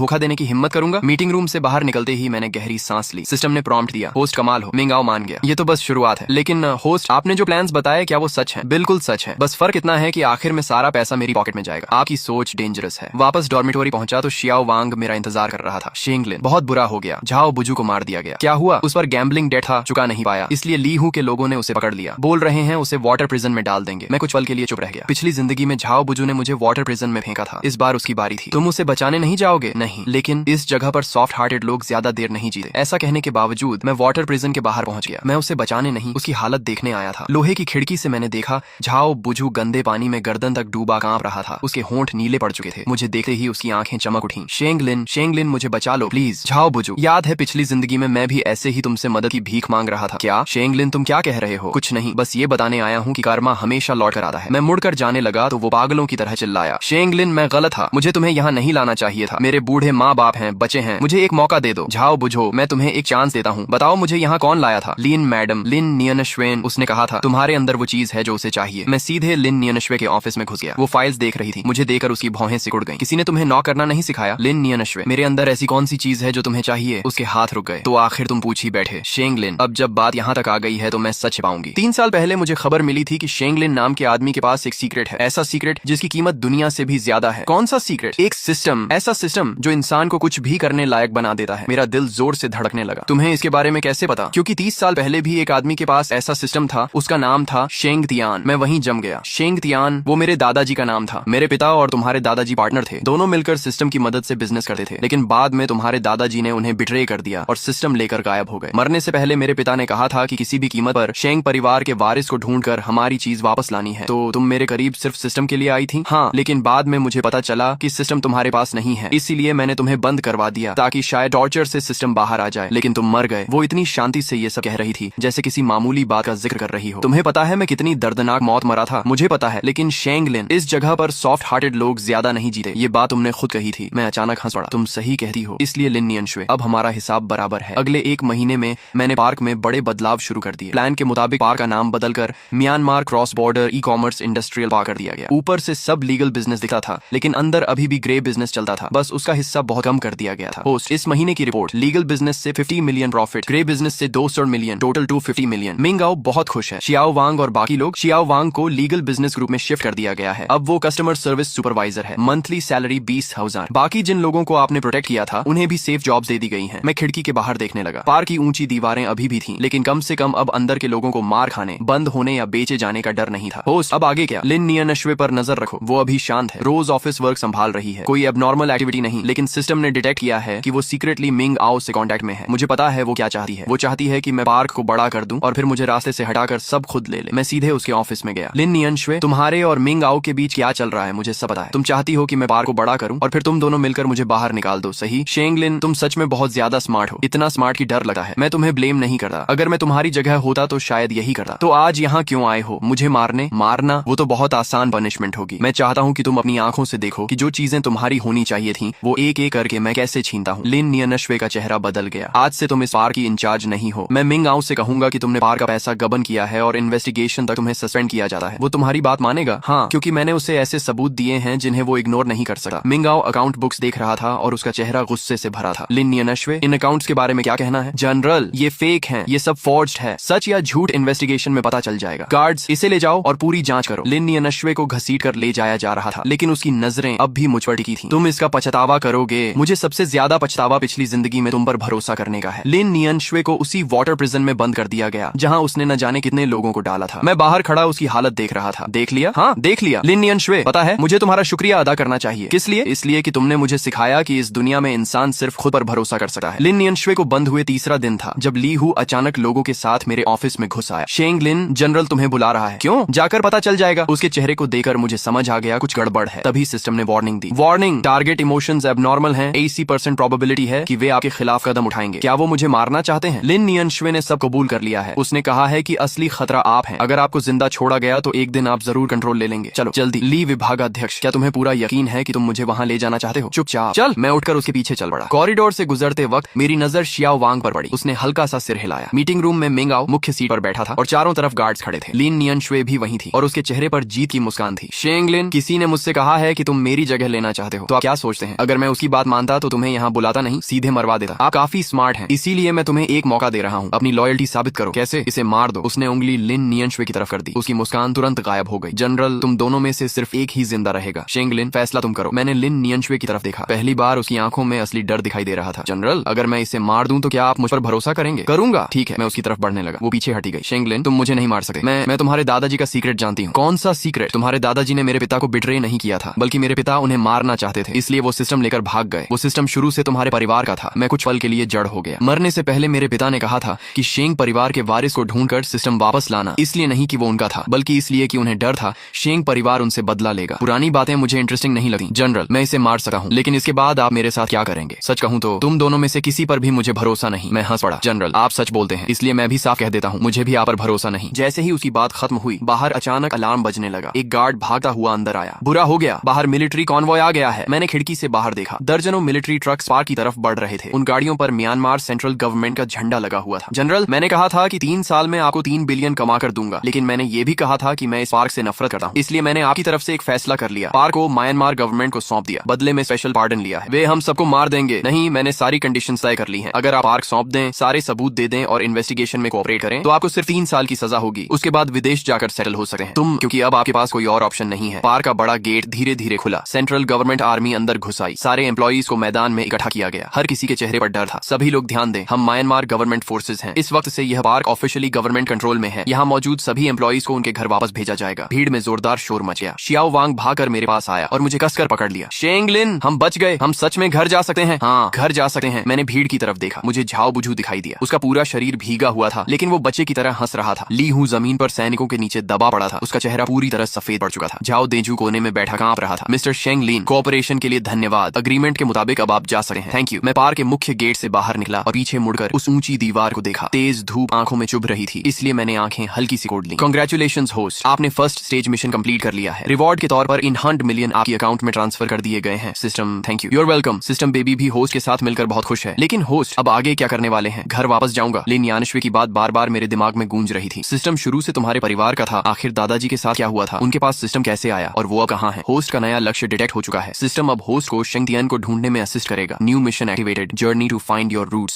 धोखा देने की हिम्मत करूंगा। मीटिंग रूम से बाहर निकलते ही मैंने गहरी सांस ली। सिस्टम ने प्रॉम्प्ट दिया, होस्ट कमाल हो। मिंगाओ मान गया। ये तो बस शुरुआत है। लेकिन होस्ट, आपने जो प्लान्स बताए क्या वो सच है? बिल्कुल सच है, बस फर्क इतना है कि आखिर में सारा पैसा मेरी पॉकेट में जाएगा। आपकी सोच डेंजरस है। वापस डॉर्मेटोरी पहुंचा तो शियाओ वांग मेरा इंतजार कर रहा था। शेंगलिन, बहुत बुरा हो गया, झाओ बुजू को मार दिया गया। क्या हुआ? उस पर गैम्बलिंग डेट था, चुका नहीं पाया, इसलिए ली हूं के लोगों ने उसे पकड़ लिया। बोल रहे हैं उसे वाटर प्रिजन में डाल देंगे। मैं कुछ पल के लिए चुप रह गया। पिछली जिंदगी में झाओ बुजू ने मुझे वाटर प्रिजन में फेंका था, इस बार उसकी बारी थी। तुम उसे बचाने नहीं जाओगे? नहीं, लेकिन इस जगह पर सॉफ्ट हार्टेड लोग ज्यादा देर नहीं जीते। ऐसा कहने के बावजूद मैं वाटर प्रिजन के बाहर पहुंच गया। मैं उसे बचाने नहीं, उसकी हालत देखने आया था। लोहे की खिड़की से मैंने देखा झाओ बुजू गंदे पानी में गर्दन तक डूबा कांप रहा था। उसके होंठ नीले पड़ चुके थे। मुझे देखते ही उसकी आंखें चमक उठी। शेंगलिन, शेंगलिन मुझे बचा लो प्लीज। झाओ बुजू, याद है पिछली जिंदगी में मैं भी ऐसे ही तुमसे मदद की भीख मांग रहा था। क्या शेंगलिन, तुम क्या कह रहे हो? कुछ नहीं, बस ये बताने आया हूँ कि कर्मा हमेशा लौट कर आता है। मैं मुड़कर जाने लगा तो वो पागलों की तरह चिल्लाया, शेंगलिन मैं गलत था, मुझे तुम्हें यहाँ नहीं लाना चाहिए था। मेरे बूढ़े माँ बाप हैं, बच्चे हैं, मुझे एक मौका दे दो। झाओ बुझो, मैं तुम्हें एक चांस देता हूँ, बताओ मुझे यहाँ कौन लाया था? लिन मैडम, लिन नियनश्वेन, उसने कहा था तुम्हारे अंदर वो चीज है जो उसे चाहिए। मैं सीधे लिन नियनश्वे के ऑफिस में घुस गया। वो फाइल्स देख रही थी। मुझे देखकर उसकी भौहें सिकुड़ गईं। किसी ने तुम्हें नॉक करना नहीं सिखाया? लिन नियनश्वे, मेरे अंदर ऐसी कौन सी चीज है जो तुम्हें चाहिए? उसके हाथ रुक गए। तो आखिर तुम पूछ ही बैठे। शेंगलिन, अब जब बात यहाँ तक आ गई है तो मैं सच पाऊंगी। 3 साल पहले मुझे खबर मिली थी कि शेंगलिन नाम के आदमी के पास एक सीक्रेट है। ऐसा सीक्रेट जिसकी कीमत दुनिया से भी ज्यादा है। कौन सा सीक्रेट? एक सिस्टम, ऐसा सिस्टम जो इंसान को कुछ भी करने लायक बना देता है। मेरा दिल जोर से धड़कने लगा। तुम्हें इसके बारे में कैसे पता? क्योंकि 30 साल पहले भी एक आदमी के पास ऐसा सिस्टम था। उसका नाम था शेंग तियान। मैं वहीं जम गया। शेंग तियान, वो मेरे दादाजी का नाम था। मेरे पिता और तुम्हारे दादाजी पार्टनर थे। दोनों मिलकर सिस्टम की मदद से बिजनेस करते थे। लेकिन बाद में तुम्हारे दादाजी ने उन्हें बिट्रे कर दिया और सिस्टम लेकर गायब हो गए। मरने से पहले मेरे पिता ने कहा था कि किसी भी कीमत पर शेंग परिवार के वारिस को ढूंढकर हमारी चीज वापस लानी है। तो तुम मेरे करीब सिर्फ सिस्टम के लिए आई थी? हाँ, लेकिन बाद में मुझे पता चला कि सिस्टम तुम्हारे पास नहीं है, इसीलिए मैंने तुम्हें बंद करवा दिया ताकि शायद टॉर्चर से सिस्टम बाहर आ जाए। लेकिन तुम मर गए। वो इतनी शांति से ये सब कह रही थी जैसे किसी मामूली बात का जिक्र कर रही हो। तुम्हें पता है मैं कितनी दर्दनाक मौत मरा था? मुझे पता है, लेकिन शेंगलिन, इस जगह पर सॉफ्ट हार्टेड लोग ज्यादा नहीं जीते। ये बात तुमने खुद कही थी। मैं अचानक हंस पड़ा। तुम सही कहती हो, इसलिए लिन नियनश्वे, अब हमारा हिसाब बराबर है। अगले 1 महीने में मैंने पार्क में बड़े बदलाव शुरू कर दिए। प्लान के मुताबिक पार्क का नाम बदलकर Myanmar cross border e commerce industrial park कर दिया गया। ऊपर से सब लीगल बिजनेस दिखता था, लेकिन अंदर अभी भी ग्रे बिजनेस चलता था। बस उसका हिस्सा बहुत कम कर दिया गया था। होस्ट, इस महीने की रिपोर्ट, लीगल बिजनेस से 50 मिलियन प्रॉफिट, ग्रे बिजनेस से 200 मिलियन, टोटल 250 मिलियन। मिंगाओ बहुत खुश है। शियाओ वांग और बाकी लोग, शियाओ वांग को लीगल बिजनेस ग्रुप में शिफ्ट कर दिया गया है। अब वो कस्टमर सर्विस सुपरवाइजर है। Monthly salary 20,000। बाकी जिन लोगों को आपने प्रोटेक्ट किया था उन्हें भी सेफ जॉब्स दे दी गई हैं। मैं खिड़की के बाहर देखने लगा। पार्क की ऊंची दीवारें अभी भी थीं, लेकिन कम से कम अब अंदर के लोगों को मार खाने, बंद होने या बेचे जाने का डर नहीं था। होस्ट, अब आगे क्या? लिन नियनश्वे पर नजर रखो, वो अभी शांत है, रोज ऑफिस वर्क संभाल रही है। कोई एबनॉर्मल एक्टिविटी नहीं, लेकिन सिस्टम ने डिटेक्ट किया है कि वो सीक्रेटली मिंग आओ से कांटेक्ट में है। मुझे पता है वो क्या चाहती है। वो चाहती है कि मैं पार्क को बड़ा कर दूं और फिर मुझे रास्ते से हटाकर सब खुद ले ले। मैं सीधे उसके ऑफिस में गया। लिन नियनश्वे, तुम्हारे और मिंग आओ के बीच क्या चल रहा है मुझे सब पता है। तुम चाहती हो कि मैं पार्क को बड़ा करूं और फिर तुम दोनों मिलकर मुझे बाहर निकाल दो, सही? शेंगलिन, तुम सच में बहुत ज्यादा स्मार्ट हो, इतना स्मार्ट की डर लगता है। मैं तुम्हें ब्लेम नहीं करता, अगर मैं तुम्हारी जगह होता तो शायद यही करता। तो आज यहाँ क्यों आए हो? मुझे मारने? मारना वो तो बहुत आसान पनिशमेंट होगी। मैं चाहता हूँ कि तुम अपनी आंखों से देखो कि जो चीजें तुम्हारी होनी चाहिए थी वो एक एक करके मैं कैसे छीनता हूँ। लिन नियनश्वे का चेहरा बदल गया। आज से तुम इस पार्क की इंचार्ज नहीं हो। मैं मिंग आओ से कहूंगा कि तुमने पार्क का पैसा गबन किया है और इन्वेस्टिगेशन तक तुम्हें सस्पेंड किया जाता है। वो तुम्हारी बात मानेगा? हाँ, क्योंकि मैंने उसे ऐसे सबूत दिए हैं जिन्हें वो इग्नोर नहीं कर सकता। मिंग आओ अकाउंट बुक्स देख रहा था और उसका चेहरा गुस्से से भरा था। लिन नियनश्वे, इन अकाउंट्स के बारे में क्या कहना है? जनरल, ये फेक हैं, ये सब फॉर्ज्ड है। सच या झूठ इन्वेस्टिगेशन में पता चल जाएगा। गार्ड्स, इसे ले जाओ और पूरी जांच करो। लिन नियनश्वे को घसीट कर ले जाया जा रहा था, लेकिन उसकी नजरें अब भी मुझ पर टिकी थी। तुम इसका पछतावा करोगे। मुझे सबसे ज्यादा पछतावा पिछली जिंदगी में तुम पर भरोसा करने का है। लिन नियनश्वे को उसी वाटर प्रिजन में बंद कर दिया गया जहां उसने न जाने कितने लोगों को डाला था। मैं बाहर खड़ा उसकी हालत देख रहा था। देख लिया? हाँ, देख लिया। लिन नियनश्वे, पता है मुझे तुम्हारा शुक्रिया अदा करना चाहिए। किस लिए? इसलिए कि तुमने मुझे सिखाया कि इस दुनिया में इंसान सिर्फ खुद पर भरोसा कर सकता है। लिन नियनश्वे को बंद हुए तीसरा दिन था जब ली हू अचानक लोगों के साथ मेरे ऑफिस में घुस आया। शेंगलिन, जनरल तुम्हें बुला रहा है। क्यों? जाकर पता चल जाएगा। उसके चेहरे को देखकर मुझे समझ आ गया कुछ गड़बड़ है। तभी सिस्टम ने वार्निंग दी। वार्निंग, टारगेट इमोशंस एबनॉर्मल हैं, 80% प्रोबेबिलिटी है कि वे आपके खिलाफ कदम उठाएंगे। क्या वो मुझे मारना चाहते हैं? लिन नियनश्वे ने सब कबूल कर लिया है। उसने कहा है कि असली खतरा आप हैं। अगर आपको जिंदा छोड़ा गया तो एक दिन आप जरूर कंट्रोल ले लेंगे। चलो जल्दी। ली विभागाध्यक्ष, क्या तुम्हें पूरा यकीन है कि तुम मुझे वहाँ ले जाना चाहते हो? चुपचाप चल। मैं उठकर उसके पीछे चल पड़ा। कॉरिडोर से गुजरते वक्त मेरी नजर शियाओ वांग पर पड़ी। उसने हल्का सा सिर हिलाया। मीटिंग रूम में मिंग आओ मुख्य सीट पर बैठा था और चारों तरफ गार्ड्स खड़े थे। लिन नियनश्वे भी वहीं थी और उसके चेहरे पर जीत की मुस्कान थी। शेंगलिन, किसी ने मुझसे कहा है कि तुम मेरी जगह लेना चाहते हो, तो आप क्या सोचते हैं? अगर मैं मैं उसकी बात मानता तो तुम्हें यहाँ बुलाता नहीं, सीधे मरवा देता। आप काफी स्मार्ट हैं, इसीलिए मैं तुम्हें एक मौका दे रहा हूँ, अपनी लॉयल्टी साबित करो। कैसे? इसे मार दो। उसने उंगली लिन नियंशवे की तरफ कर दी। उसकी मुस्कान तुरंत गायब हो गई। जनरल, तुम दोनों में से सिर्फ एक ही जिंदा रहेगा। शेंग लिन, फैसला तुम करो। मैंने लिन नियंशवे की तरफ देखा। पहली बार उसकी आंखों में असली डर दिखाई दे रहा था। जनरल, अगर मैं इसे मार दूं तो क्या आप मुझ पर भरोसा करेंगे? करूंगा। ठीक है। मैं उसकी तरफ बढ़ने लगा। वो पीछे हटी गई। शेंग लिन, तुम मुझे नहीं मार सकते। मैं तुम्हारे दादाजी का सीक्रेट जानती हूँ। कौन सा सीक्रेट? तुम्हारे दादाजी ने मेरे पिता को बिट्रे नहीं किया था, बल्कि मेरे पिता उन्हें मारना चाहते थे, इसलिए वो सिस्टम लेकर भाग गए। वो सिस्टम शुरू से तुम्हारे परिवार का था। मैं कुछ पल के लिए जड़ हो गया। मरने से पहले मेरे पिता ने कहा था कि शेंग परिवार के वारिस को ढूंढकर सिस्टम वापस लाना, इसलिए नहीं कि वो उनका था, बल्कि इसलिए कि उन्हें डर था शेंग परिवार उनसे बदला लेगा। पुरानी बातें मुझे इंटरेस्टिंग नहीं लगती। जनरल, मैं इसे मार सकता हूँ, लेकिन इसके बाद आप मेरे साथ क्या करेंगे? सच कहूँ तो तुम दोनों में से किसी पर भी मुझे भरोसा नहीं। मैं हंस पड़ा। जनरल, आप सच बोलते हैं, इसलिए मैं भी साफ कह देता हूँ, मुझे भी आप पर भरोसा नहीं। जैसे ही उसकी बात खत्म हुई, बाहर अचानक अलार्म बजने लगा। एक गार्ड भागता हुआ अंदर आया। बुरा हो गया, बाहर मिलिट्री कॉन्वॉय आ गया है। मैंने खिड़की से बाहर देखा। दर्जनों मिलिट्री ट्रक्स पार्क की तरफ बढ़ रहे थे। उन गाड़ियों पर म्यांमार सेंट्रल गवर्नमेंट का झंडा लगा हुआ था। जनरल, मैंने कहा था कि 3 साल में आपको 3 बिलियन कमा कर दूंगा, लेकिन मैंने ये भी कहा था कि मैं इस पार्क से नफरत करता हूँ, इसलिए मैंने आपकी तरफ से एक फैसला कर लिया। पार्क को म्यांमार गवर्नमेंट को सौंप दिया। बदले में स्पेशल पार्डन लिया है। वे हम सबको मार देंगे। नहीं, मैंने सारी कंडीशंस तय कर ली हैं। अगर आप पार्क सौंप दें, सारे सबूत दे दें और इन्वेस्टिगेशन में कोऑपरेट करें, तो आपको सिर्फ 3 साल की सजा होगी। उसके बाद विदेश जाकर सेटल हो सकते हैं तुम, क्योंकि अब आपके पास कोई और ऑप्शन नहीं है। पार्क का बड़ा गेट धीरे धीरे खुला। सेंट्रल गवर्नमेंट आर्मी अंदर घुस आई। सारे एम्प्लॉइज को मैदान में इकट्ठा किया गया। हर किसी के चेहरे पर डर था। सभी लोग ध्यान दें, हम म्यांमार गवर्नमेंट फोर्सेज हैं। इस वक्त से यह पार्क ऑफिशियली गवर्नमेंट कंट्रोल में है। यहाँ मौजूद सभी एम्प्लॉइज को उनके घर वापस भेजा जाएगा। भीड़ में जोरदार शोर मच गया। शियाओ वांग भागकर मेरे पास आया और मुझे कसकर पकड़ लिया। शेंग लिन, हम बच गए। हम सच में घर जा सकते हैं? हाँ, घर जा सकते हैं। मैंने भीड़ की तरफ देखा। मुझे झाओ बुझू दिखाई दिया। उसका पूरा शरीर भीगा हुआ था, लेकिन वो बच्चे की तरह हंस रहा था। ली हूँ जमीन पर सैनिकों के नीचे दबा पड़ा था। उसका चेहरा पूरी तरह सफेद पड़ चुका था। झाओ देजू कोने में बैठा कांप रहा था। मिस्टर शेंग लिन, कोऑपरेशन के लिए धन्यवाद। अग्रीमेंट के मुताबिक अब आप जा सकते हैं। Thank you. मैं पार्क के मुख्य गेट से बाहर निकला और पीछे मुड़कर उस ऊंची दीवार को देखा। तेज धूप आंखों में चुभ रही थी, इसलिए मैंने आंखें हल्की सी खोल ली। कांग्रेचुलेशंस होस्ट, आपने फर्स्ट स्टेज मिशन कंप्लीट कर लिया है। रिवॉर्ड के तौर पर इन 100 मिलियन आपके अकाउंट में ट्रांसफर कर दिए गए हैं। System, thank you. You're welcome. System baby भी होस्ट के साथ मिलकर बहुत खुश है। लेकिन होस्ट, अब आगे क्या करने वाले हैं? घर वापस जाऊंगा। लिन यानश्वे की बात बार बार मेरे दिमाग में गूंज रही थी। सिस्टम शुरू से तुम्हारे परिवार का था, आखिर दादाजी के साथ क्या हुआ था? उनके पास सिस्टम कैसे आया और वो अब कहाँ है? होस्ट का नया लक्ष्य डिटेक्ट हो चुका है। सिस्टम अब होस्ट को शेंग तियान को ढूंढने में असिस्ट करेगा। New mission activated, journey to find your roots.